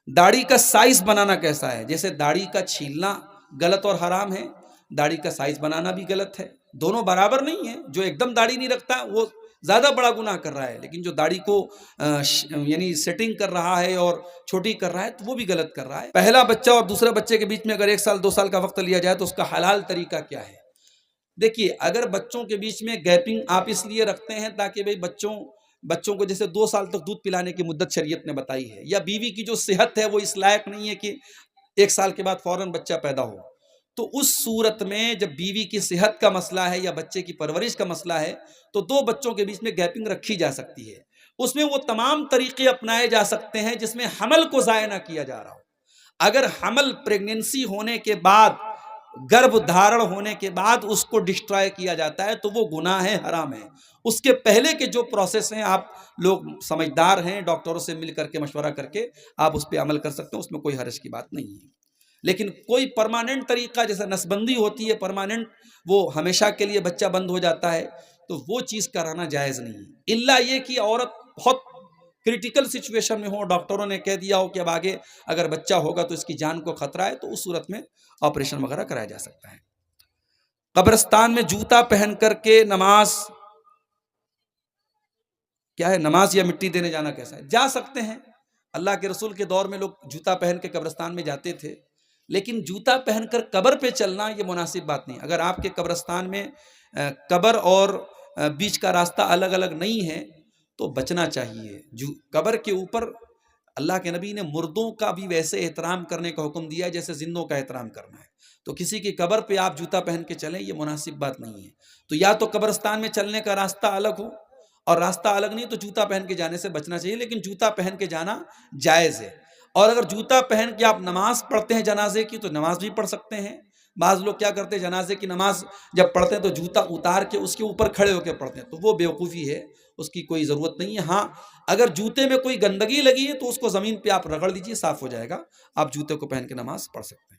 داڑھی کا سائز بنانا کیسا ہے؟ جیسے داڑھی کا چھیلنا غلط اور حرام ہے، داڑھی کا سائز بنانا بھی غلط ہے، دونوں برابر نہیں ہے۔ جو ایک دم داڑھی نہیں رکھتا وہ زیادہ بڑا گناہ کر رہا ہے، لیکن جو داڑھی کو یعنی سیٹنگ کر رہا ہے اور چھوٹی کر رہا ہے تو وہ بھی غلط کر رہا ہے۔ پہلا بچہ اور دوسرے بچے کے بیچ میں اگر 1 سال 2 سال کا وقت لیا جائے تو اس کا حلال طریقہ کیا ہے؟ دیکھیے، اگر بچوں کے بیچ میں گیپنگ آپ اس لیے رکھتے ہیں تاکہ بھئی بچوں کو جیسے 2 سال تک دودھ پلانے کی مدت شریعت نے بتائی ہے، یا بیوی کی جو صحت ہے وہ اس لائق نہیں ہے کہ 1 سال کے بعد فوراً بچہ پیدا ہو، تو اس صورت میں جب بیوی کی صحت کا مسئلہ ہے یا بچے کی پرورش کا مسئلہ ہے تو 2 بچوں کے بیچ میں گیپنگ رکھی جا سکتی ہے۔ اس میں وہ تمام طریقے اپنائے جا سکتے ہیں جس میں حمل کو ضائع نہ کیا جا رہا ہو۔ اگر حمل پریگننسی ہونے کے بعد، گربھ دھارن ہونے کے بعد اس کو ڈسٹرائے کیا جاتا ہے تو وہ گناہ ہے، حرام ہے۔ اس کے پہلے کے جو پروسیس ہیں، آپ لوگ سمجھدار ہیں، ڈاکٹروں سے مل کر کے مشورہ کر کے آپ اس پہ عمل کر سکتے ہیں، اس میں کوئی حرج کی بات نہیں ہے۔ لیکن کوئی پرماننٹ طریقہ جیسے نسبندی ہوتی ہے پرماننٹ، وہ ہمیشہ کے لیے بچہ بند ہو جاتا ہے، تو وہ چیز کرانا جائز نہیں ہے، الا یہ کہ عورت بہت کریٹیکل سچویشن میں ہو، ڈاکٹروں نے کہہ دیا ہو کہ اب آگے اگر بچہ ہوگا تو اس کی جان کو خطرہ ہے، تو اس صورت میں آپریشن وغیرہ کرایا جا سکتا ہے۔ قبرستان میں جوتا پہن کر کے نماز کیا ہے؟ نماز یا مٹی دینے جانا کیسا ہے؟ جا سکتے ہیں، اللہ کے رسول کے دور میں لوگ جوتا پہن کے قبرستان میں جاتے تھے، لیکن جوتا پہن کر قبر پہ چلنا یہ مناسب بات نہیں۔ اگر آپ کے قبرستان میں قبر اور بیچ کا راستہ الگ الگ نہیں ہے تو بچنا چاہیے۔ قبر کے اوپر اللہ کے نبی نے مردوں کا بھی ویسے احترام کرنے کا حکم دیا ہے جیسے زندوں کا احترام کرنا ہے، تو کسی کی قبر پہ آپ جوتا پہن کے چلیں یہ مناسب بات نہیں ہے۔ تو یا تو قبرستان میں چلنے کا راستہ الگ ہو، اور راستہ الگ نہیں تو جوتا پہن کے جانے سے بچنا چاہیے، لیکن جوتا پہن کے جانا جائز ہے۔ اور اگر جوتا پہن کے آپ نماز پڑھتے ہیں جنازے کی تو نماز بھی پڑھ سکتے ہیں۔ بعض لوگ کیا کرتے ہیں، جنازے کی نماز جب پڑھتے ہیں تو جوتا اتار کے اس کے اوپر کھڑے ہو کے پڑھتے ہیں، تو وہ بیوقوفی ہے، اس کی کوئی ضرورت نہیں ہے۔ ہاں، اگر جوتے میں کوئی گندگی لگی ہے تو اس کو زمین پہ آپ رگڑ لیجیے، صاف ہو جائے گا، آپ جوتے کو پہن کے نماز پڑھ سکتے ہیں۔